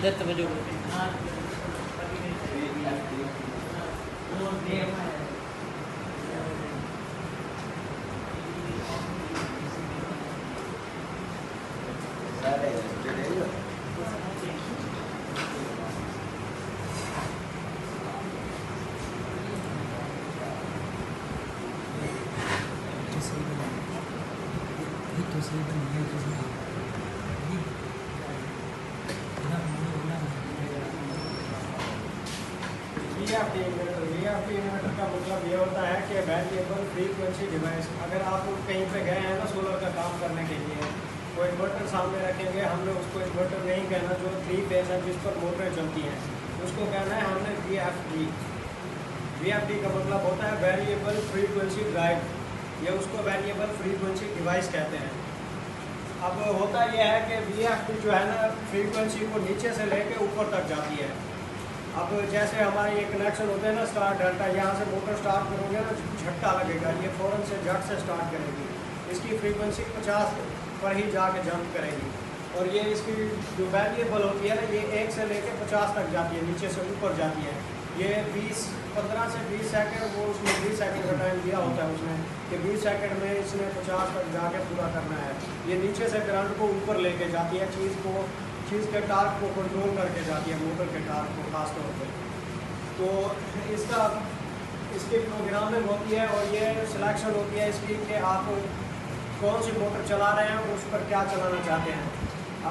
इधर तवज्जो करो। वीएफडी इन्वर्टर का मतलब ये होता है कि वेरिएबल फ्रीक्वेंसी डिवाइस। अगर आप कहीं पे गए हैं ना सोलर का काम करने के लिए, वो इन्वर्टर सामने रखेंगे, हमने उसको इन्वर्टर नहीं कहना जो 3 फेज है जिस पर मोटरें चलती हैं, उसको कहना है हमने वीएफडी। वीएफडी का मतलब होता है वेरिएबल फ्रीक्वेंसी ड्राइव, ये उसको वेरिएबल फ्रीक्वेंसी डिवाइस कहते हैं। अब होता यह है कि वीएफडी जो है ना फ्रीक्वेंसी को नीचे से लेके ऊपर तक जाती है। अब जैसे हमारे ये कनेक्शन होते हैं ना स्टार्ट डेल्टा, यहाँ से मोटर स्टार्ट करोगे ना झटका लगेगा, ये फ़ौरन से झट से स्टार्ट करेगी, इसकी फ्रीक्वेंसी 50 पर ही जाके जंप करेगी। और ये इसकी जो वेरिएबल होती है ना ये 1 से लेके 50 तक जाती है, नीचे से ऊपर जाती है। ये 15 से 20 सेकंड, वो उसमें 20 सेकंड का टाइम दिया होता है उसमें कि 20 सेकंड में इसने 50 तक जाके पूरा करना है। ये नीचे से करंट को ऊपर लेके जाती है, चीज़ के टार्क को कंट्रोल करके जाती है, मोटर के टार्क को खास तौर पे। तो इसकी प्रोग्रामिंग होती है और ये सिलेक्शन होती है इसकी कि आप कौन सी मोटर चला रहे हैं और उस पर क्या चलाना चाहते हैं।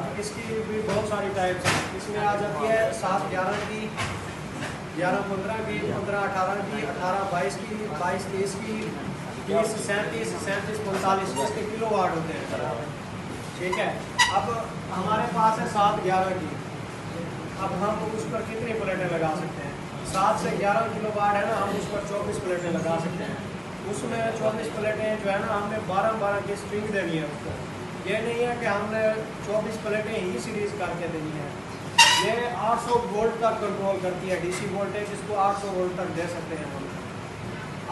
अब इसकी भी बहुत सारी टाइप्स हैं, इसमें आ जाती है 7-11 की, 11-15 की, 15-18 की, 18-22 की, 22-30 की, 30-37, 37-45 इसके किलो वाट होते हैं। ठीक है, अब हमारे पास है 7-11 की। अब हम उस पर कितनी प्लेटें लगा सकते हैं? 7 से 11 किलो वाट है ना, हम उस पर 24 प्लेटें लगा सकते हैं। उसमें 24 प्लेटें जो है ना हमने 12-12 की स्ट्रिंग देनी है उसको। ये नहीं है कि हमने 24 प्लेटें ही सीरीज करके देनी है। ये 800 वोल्ट तक कंट्रोल करती है, डीसी वोल्टेज इसको 800 वोल्ट तक दे सकते हैं हम।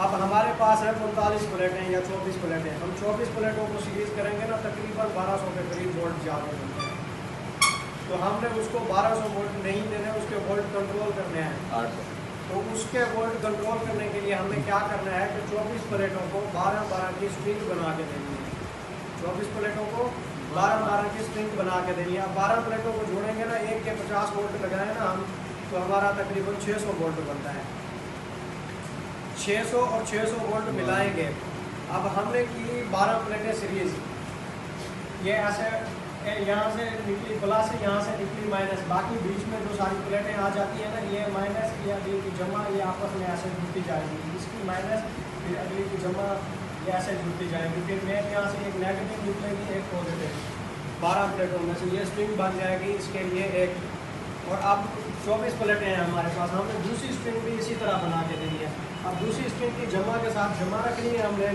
अब हमारे पास है 45 प्लेटें या 24 प्लेटें, हम 24 प्लेटों को सीरीज करेंगे ना तकरीबन 1200 के करीब वोल्ट ज़्यादा मिलते हैं। तो हमने उसको 1200 वोल्ट नहीं देने, उसके वोल्ट कंट्रोल करने हैं 800। तो उसके वोल्ट कंट्रोल करने के लिए हमें क्या करना है कि 24 प्लेटों को 12-12 की स्ट्रिंग बना के देनी है। 24 प्लेटों को 12-12 की स्ट्रिंग बना के देनी है। अब 12 प्लेटों को जोड़ेंगे ना, एक के 50 वोल्ट लगाए ना हम, तो हमारा तकरीबन 600 वोल्ट बनता है। 600 और 600 वोल्ट मिलाएंगे। अब हमने की 12 प्लेटें सीरीज, ये ऐसे यहाँ से निकली प्लस, यहाँ से निकली माइनस, बाकी बीच में जो सारी प्लेटें आ जाती है ना, ये माइनस या अगली की जमा, ये आपस में ऐसे जुड़ती जाएगी, इसकी माइनस फिर अगली की जमा, ये ऐसे जुड़ती जाएगी। फिर मेन यहाँ से एक नेगेटिव निकलेगी, एक पॉजिटिव। 12 प्लेटों में से ये स्ट्रिंग बन जाएगी इसके लिए एक। और अब 24 प्लेटें हैं हमारे पास, हमने दूसरी स्ट्रिंग भी इसी तरह बना के देनी है। अब दूसरी स्ट्रिंग की जमा के साथ जमा रखनी है हमने,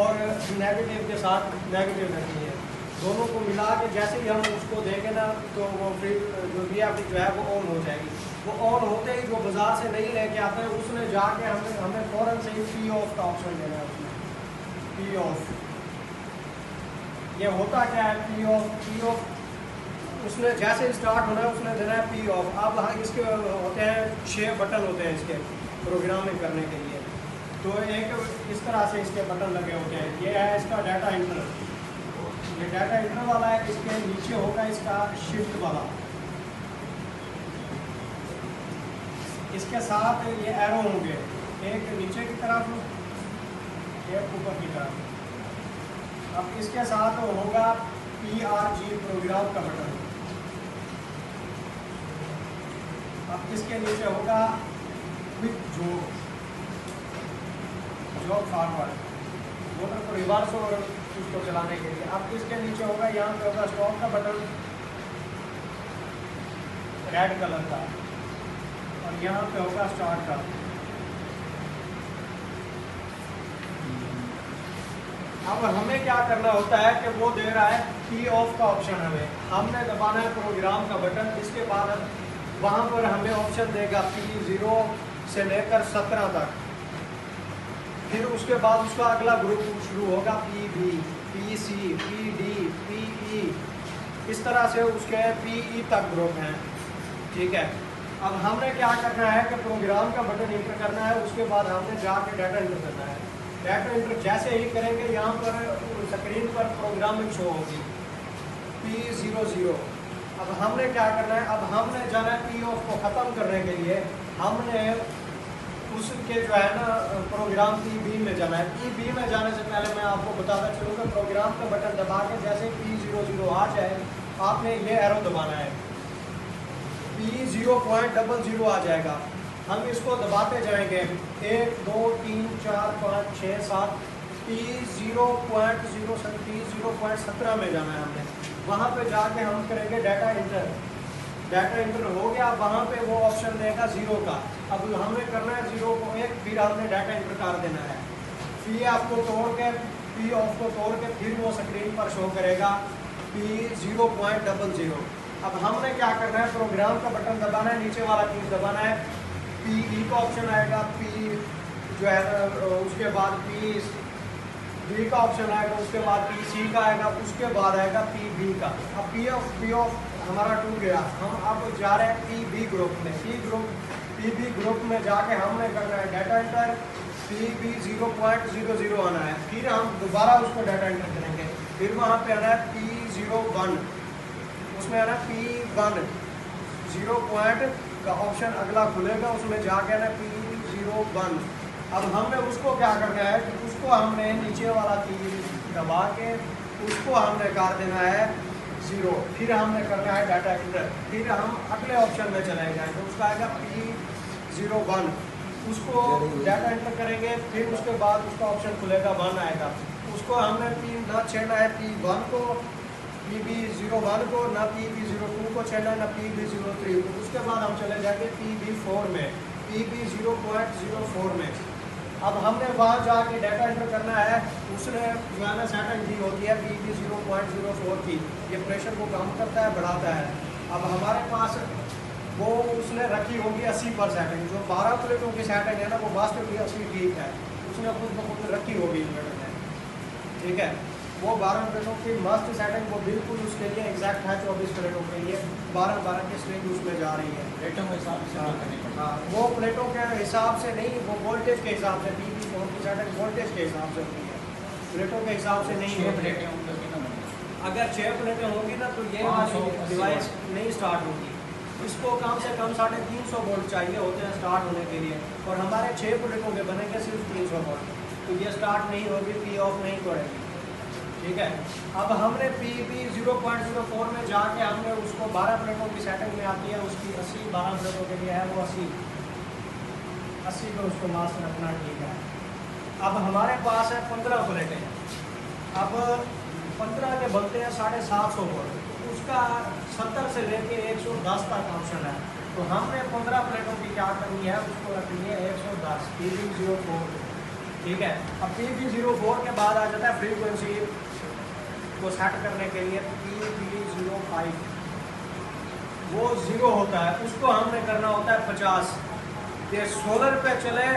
और नेगेटिव के साथ नेगेटिव रखनी है। दोनों को मिला के जैसे ही हम उसको देंगे ना, तो वो फिर जो वीएफडी जो है वो ऑन हो जाएगी। वो ऑन होते ही जो बाज़ार से नहीं लेके आते हैं उसने जाके हमें फ़ौरन से ही पी ऑफ का ऑप्शन देना है उसमें। पी ऑफ, ये होता क्या है पी ऑफ उसने जैसे स्टार्ट होना है उसने देना है पी ऑफ। अब इसके होते हैं 6 बटन होते हैं इसके प्रोग्रामिंग करने के लिए। तो एक इस तरह से इसके बटन लगे होते हैं। ये है इसका डाटा इंटर, ये डाटा इंटर वाला है। इसके नीचे होगा इसका शिफ्ट वाला, इसके साथ ये एरो होंगे, एक नीचे की तरफ एक ऊपर की तरफ। अब इसके साथ होगा PRG प्रोग्राम का बटन। अब इसके नीचे होगा क्विक जॉब फॉरवर्ड, मोटर को रिवर्स और उसको चलाने के लिए। अब इसके नीचे होगा, यहाँ पे होगा स्टॉप का बटन रेड कलर का, और यहाँ पे होगा स्टार्ट का। अब हमें क्या करना होता है कि वो दे रहा है पी ऑफ का ऑप्शन, हमने दबाना है प्रोग्राम का बटन। इसके बाद वहाँ पर हमें ऑप्शन देगा P0 से लेकर 17 तक। फिर उसके बाद उसका अगला ग्रुप शुरू होगा PB, PC, PD, PE, इस तरह से उसके PE तक ग्रुप हैं। ठीक है। अब हमने क्या करना है कि प्रोग्राम का बटन इंटर करना है, उसके बाद हमने जाके डाटा इंटर करना है। डाटा इंटर जैसे ही करेंगे यहाँ पर स्क्रीन पर प्रोग्रामिंग शो होगी P00। अब हमने क्या करना है, अब हमने जाना है P ऑफ को ख़त्म करने के लिए हमने उसके जो है ना प्रोग्राम PB में जाना है। PB में जाने से पहले मैं आपको बताता चलूँ कि प्रोग्राम का बटन दबा के जैसे P00 आ जाए आपने ये एरो दबाना है, P0.00 आ जाएगा। हम इसको दबाते जाएंगे 1 2 3 4 5 6 7 P0.17 में जाना है हमने। वहाँ पे जाके हम करेंगे डाटा इंटर। डाटा इंटर हो गया, वहाँ पे वो ऑप्शन देगा 0 का। अब हमने करना है 0 को 1, फिर हमने डाटा इंटर कर देना है। P आपको तोड़ के P ऑफ को तोड़ के फिर वो स्क्रीन पर शो करेगा P0.00। अब हमने क्या करना है, प्रोग्राम का बटन दबाना है, नीचे वाला कीज दबाना है, PE का ऑप्शन आएगा, P जो है उसके बाद PB का ऑप्शन आएगा, उसके बाद PC का आएगा, उसके बाद आएगा PB का। अब P ऑफ हमारा टूट गया, हम अब जा रहे हैं PB ग्रुप में। PB ग्रुप में जाके हमने करना है डाटा इंटर, PB 0.00 आना है, फिर हम दोबारा उसको डाटा इंटर करेंगे, फिर वहाँ पे आना है P01, उसमें आना P1 0 पॉइंट का ऑप्शन अगला खुलेगा, उसमें जाके आना P01। अब हमने उसको क्या करना है कि उसको हमने नीचे वाला तीर दबा के उसको हमने कर देना है 0, फिर हमने करना है डाटा इंटर, फिर हम अगले ऑप्शन में चले जाएंगे, तो उसका आएगा P01, उसको डाटा इंटर करेंगे, फिर उसके बाद उसका ऑप्शन खुलेगा 1 आएगा, उसको हमने ना छेड़ना है P1 को, PB01 को, ना PB02 को छेड़ना है, ना PB03 को। उसके बाद हम चले जाएंगे PB4 में, PB0.04 में। अब हमने वहाँ जाके डाटा इंटर करना है, उसने जो है ना सेटिंग दी होती है PB0.04 की, ये प्रेशर को कम करता है बढ़ाता है। अब हमारे पास वो उसने रखी होगी 80 सेटिंग, जो 12 प्लेटों की सेटिंग है ना वो वास्तव में 80 ठीक है, उसने खुद ब खुद रखी होगी इन्वर्टर में, ठीक है। वो 12 प्लेटों की मस्त सेटिंग वो बिल्कुल उसके लिए एग्जैक्ट है, 24 प्लेटों के लिए 12 की स्ट्रिंग उसमें जा रही है प्लेटों के हिसाब से। हाँ, वो प्लेटों के हिसाब से नहीं, वो वोल्टेज के हिसाब से, PB4 की सेटिंग वोल्टेज के हिसाब से होती है, प्लेटों के हिसाब से नहीं होती। अगर 6 प्लेटें होंगी ना तो ये वाली डिवाइस नहीं स्टार्ट होगी, इसको कम से कम 350 वोल्ट चाहिए होते हैं स्टार्ट होने के लिए, और हमारे 6 प्लेटों के बनेंगे सिर्फ 300 वोल्ट, तो ये स्टार्ट नहीं होगी, P ऑफ नहीं करेगी, ठीक है। अब हमने PB0.04 में जाके हमने उसको 12 प्लेटों की सेटिंग में आती है, उसकी 80 12 प्लेटों के लिए है वो 80 पे उसको मास रखना, ठीक है। अब हमारे पास है 15 प्लेटें, अब 15 के बनते हैं 750 वोल्ट, उसका 70 से लेके 110 तक ऑप्शन है, तो हमने 15 प्लेटों की क्या करनी है, उसको रखनी है 110 PB04, ठीक है। अब PB04 के बाद आ जाता है फ्रीक्वेंसी को सेट करने के लिए PB05, वो 0 होता है, उसको हमने करना होता है 50, ये 16 पे चले